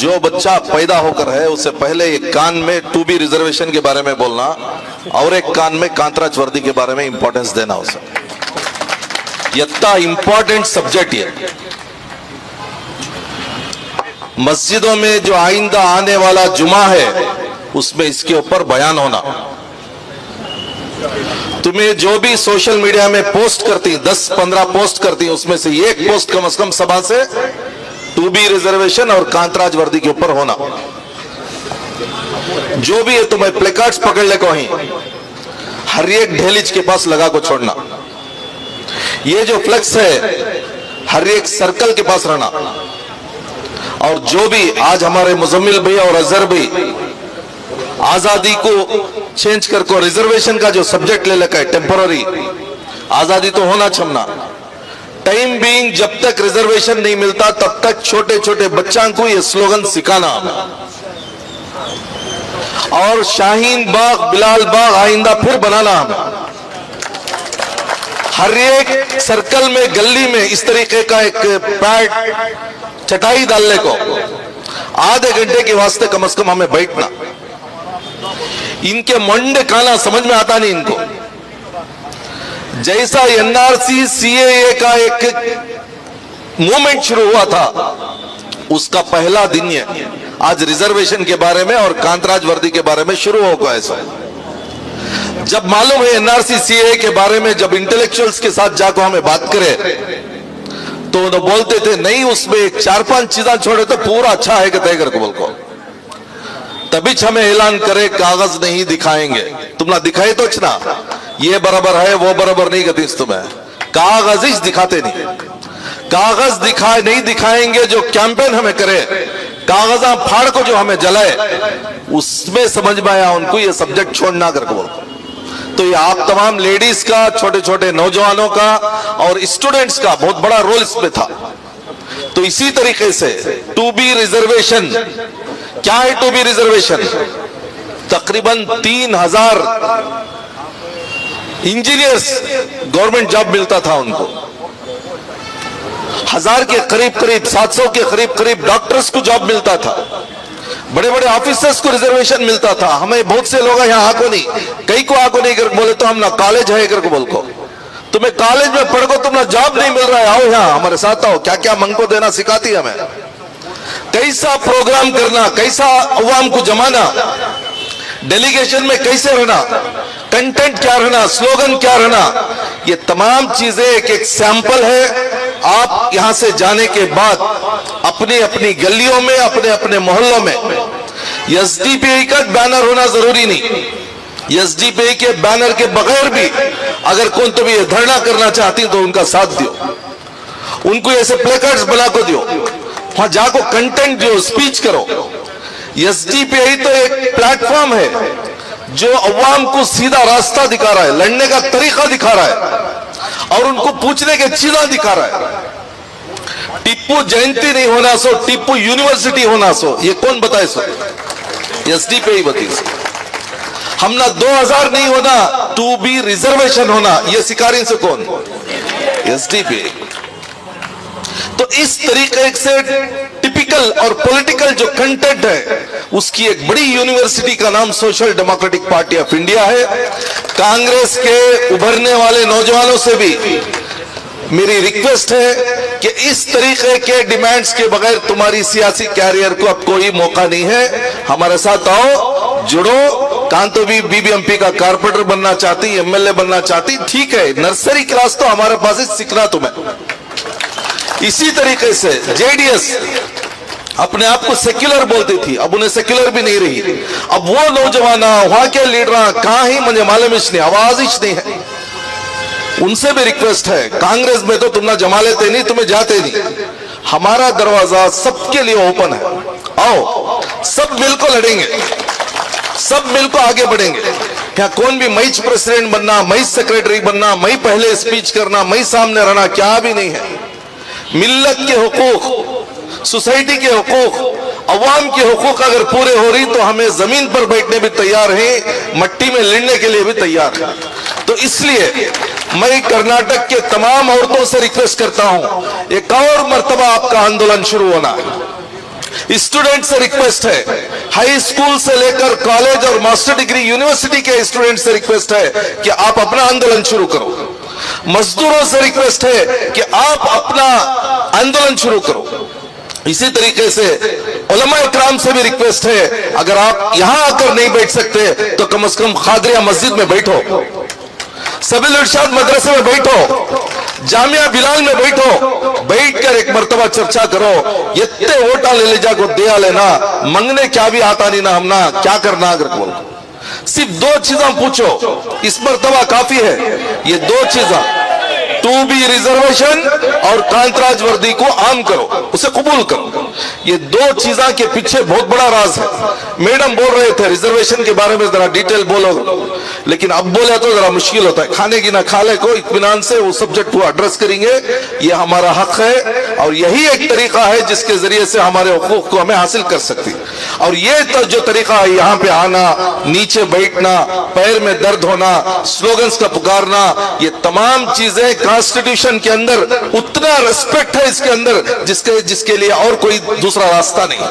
जो बच्चा पैदा होकर है उसे पहले एक कान में 2B रिजर्वेशन के बारे में बोलना और एक कान में कांतराज वर्दी के बारे में इंपॉर्टेंस देना उसे। इतना इंपॉर्टेंट सब्जेक्ट है। मस्जिदों में जो आइंदा आने वाला जुमा है उसमें इसके ऊपर बयान होना। तुम्हें जो भी सोशल मीडिया में पोस्ट करती 10-15 पोस्ट करती उसमें से एक पोस्ट कम से कम सभा से 2B रिजर्वेशन और कांतराज वर्दी के ऊपर होना। जो भी है तुम्हें प्लेकार्ड्स पकड़ ले को ही हर एक ढेलिज के पास लगा को छोड़ना। ये जो फ्लेक्स है हर एक सर्कल के पास रहना। और जो भी आज हमारे मुजम्मिल भाई और अजहर भाई आजादी को चेंज करके रिजर्वेशन का जो सब्जेक्ट ले लगा है टेम्पररी, आजादी तो होना छमना टाइम बीइंग, जब तक रिजर्वेशन नहीं मिलता तब तक छोटे छोटे बच्चों को ये स्लोगन सिखाना और शाहीन बाग बिलाल बाग आइंदा फिर बनाना हमें। हर एक सर्कल में गली में इस तरीके का एक पैड चटाई डालने को आधे घंटे के वास्ते कम से कम हमें बैठना। इनके मंडे खाना समझ में आता नहीं इनको। जैसा NRC CAA का एक मूवमेंट शुरू हुआ था उसका पहला दिन है आज रिजर्वेशन के बारे में और कांतराज वर्दी के बारे में शुरू होगा। ऐसा जब मालूम है NRC CAA के बारे में, जब इंटेलेक्चुअल्स के साथ जाकर हमें बात करे तो वो बोलते थे नहीं उसमें 4-5 चीजें छोड़े तो पूरा अच्छा है कि तय कर बोल को तभी हमें ऐलान करे कागज नहीं दिखाएंगे। तुम ना दिखाए तो ना ये बराबर है वो बराबर नहीं करती तुम्हें, कागज ही दिखाते नहीं। कागज नहीं दिखाएंगे जो कैंपेन हमें करे, कागजा फाड़ को जो हमें जलाए, उसमें समझ में आया उनको ये सब्जेक्ट छोड़ना करके बोल। तो ये आप तमाम लेडीज का, छोटे छोटे नौजवानों का और स्टूडेंट्स का बहुत बड़ा रोल इसमें था। तो इसी तरीके से 2B रिजर्वेशन क्या है? 2B रिजर्वेशन तकरीबन 3000 इंजीनियर्स गवर्नमेंट जॉब मिलता था उनको, 1000 के करीब 700 के करीब डॉक्टर्स को जॉब मिलता था, बड़े बड़े ऑफिसर्स को रिजर्वेशन मिलता था। हमें बहुत से लोग यहाँ आको नहीं, कई को आको नहीं करके बोले तो हम ना कॉलेज है करके बोल को तुम्हें कॉलेज में पढ़ को तुम ना जॉब नहीं मिल रहा है, आओ यहाँ हमारे साथ आओ। क्या क्या मंग को देना सिखाती हमें, कैसा प्रोग्राम करना, कैसा अवाम को जमाना, डेलीगेशन में कैसे रहना, कंटेंट क्या रहना, स्लोगन क्या रहना, ये तमाम चीजें एक सैंपल है। आप यहां से जाने के बाद अपनी अपनी गलियों में, अपने अपने मोहल्लों में SDPI का बैनर होना जरूरी नहीं, SDPI के बैनर के बगैर भी अगर कौन तो भी धरना करना चाहती तो उनका साथ दियो, उनको ऐसे प्लेकार्ड्स बना को दियो, वहां जाको कंटेंट दियो, स्पीच करो। SDPI तो एक प्लेटफॉर्म है जो अवाम को सीधा रास्ता दिखा रहा है, लड़ने का तरीका दिखा रहा है और उनको पूछने की चीजें दिखा रहा है। टिप्पू जयंती नहीं होना सो, टिप्पू यूनिवर्सिटी होना सो, ये कौन बताए सो? SDPI बती। हम ना 2000 नहीं होना, 2B रिजर्वेशन होना, ये सिकारी से कौन? SDPI। तो इस तरीके से टिपिकल और पॉलिटिकल जो कंटेंट है उसकी एक बड़ी यूनिवर्सिटी का नाम social democratic party of India है। कांग्रेस के उभरने वाले नौजवानों से भी मेरी रिक्वेस्ट है कि इस तरीके के डिमांड्स के बगैर तुम्हारी सियासी कैरियर को अब कोई मौका नहीं है। हमारे साथ आओ, जुड़ो। कांतो भी BBMP का कारपोरेटर बनना चाहती, MLA बनना चाहती, ठीक है, नर्सरी क्लास तो हमारे पास ही सीखना तुम्हें। इसी तरीके से JDS अपने आप को सेक्युलर बोलती थी, अब उन्हें सेक्युलर भी नहीं रही। अब वो नौजवान वहां के लीडर कहां ही मुझे मालूम नहीं, आवाज ही नहीं है। उनसे भी रिक्वेस्ट है, कांग्रेस में तो तुम ना जमा लेते नहीं, तुम्हें जाते नहीं। हमारा दरवाजा सबके लिए ओपन है, आओ सब मिलकर लड़ेंगे, सब मिलकर आगे बढ़ेंगे। क्या कौन भी मैं प्रेसिडेंट बनना, मैं सेक्रेटरी बनना, मैं पहले स्पीच करना, मैं सामने रहना, क्या भी नहीं है। मिल्लत के हुकूक, सोसाइटी के हुकूक, अवाम के हुकूक अगर पूरे हो रही तो हमें जमीन पर बैठने भी तैयार हैं, मट्टी में लड़ने के लिए भी तैयार हैं। तो इसलिए मैं कर्नाटक के तमाम औरतों से रिक्वेस्ट करता हूं, एक और मर्तबा आपका आंदोलन शुरू होना है। स्टूडेंट से रिक्वेस्ट है, हाई स्कूल से लेकर कॉलेज और मास्टर डिग्री यूनिवर्सिटी के स्टूडेंट से रिक्वेस्ट है कि आप अपना आंदोलन शुरू करो। मजदूरों से रिक्वेस्ट है कि आप अपना आंदोलन शुरू करो। इसी तरीके से उलमा इकराम से भी रिक्वेस्ट है, अगर आप यहां आकर नहीं बैठ सकते तो कम से कम खादरिया मस्जिद में बैठो, सबील इरशाद मदरसे में बैठो, जामिया बिलाल में बैठो, बैठकर एक मर्तबा चर्चा करो। इतने वोटा ले जाको दिया लेना, मंगने क्या भी आता नहीं ना, हमना क्या करना। अगर बोलो सिर्फ दो चीजें पूछो, इस मर्तबा काफी है। ये दो चीजें, 2B रिजर्वेशन और कांतराज वर्दी को आम करो, उसे कबूल करो। ये दो चीजें के पीछे बहुत बड़ा राज है। मैडम बोल रहे थे रिजर्वेशन के बारे में जरा डिटेल बोलो, लेकिन अब बोले तो जरा मुश्किल होता है। खाने की ना खाले को इत्मीनान से वो सब्जेक्ट को एड्रेस करेंगे, ये हमारा हक है और यही एक तरीका है जिसके जरिए से हमारे हुकूक को हमें हासिल कर सकती है। और ये तो जो तरीका है, यहाँ पे आना, नीचे बैठना, पैर में दर्द होना, स्लोगन्स का पुकारना, ये तमाम चीजें कॉन्स्टिट्यूशन के अंदर उतना रिस्पेक्ट है इसके अंदर जिसके लिए और कोई दूसरा रास्ता नहीं।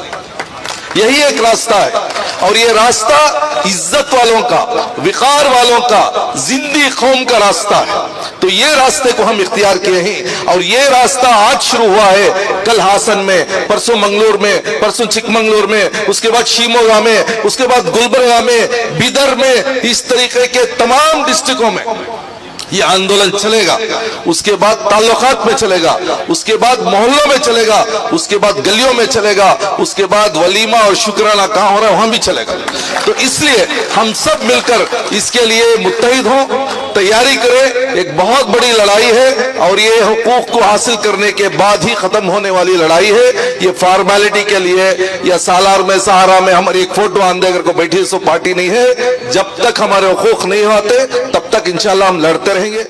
यही एक रास्ता है और ये रास्ता इज्जत वालों का, विकार वालों का, जिंदी कौम का रास्ता है। तो ये रास्ते को हम इख्तियार किए हैं और ये रास्ता आज शुरू हुआ है। कल हासन में, परसों मंगलोर में, परसों चिकमंगलूर में, उसके बाद शिमोगा में, उसके बाद गुलबर्गा में, बिदर में, इस तरीके के तमाम डिस्ट्रिक्टों में ये आंदोलन चलेगा। उसके बाद ताल्लुकात में चलेगा, उसके बाद मोहल्लों में चलेगा, उसके बाद गलियों में चलेगा, उसके बाद वलीमा और शुक्राना कहां हो रहा है वहां भी चलेगा। तो इसलिए हम सब मिलकर इसके लिए मुत्तहिद हों, तैयारी करें। एक बहुत बड़ी लड़ाई है और ये हुकूक को हासिल करने के बाद ही खत्म होने वाली लड़ाई है। ये फॉर्मेलिटी के लिए या सालार में, सहारा में हमारी एक फोटो आंदेगर को बैठी सो पार्टी नहीं है। जब तक हमारे हुकूक नहीं होते तब तक इंशाल्लाह हम लड़ते रहेंगे।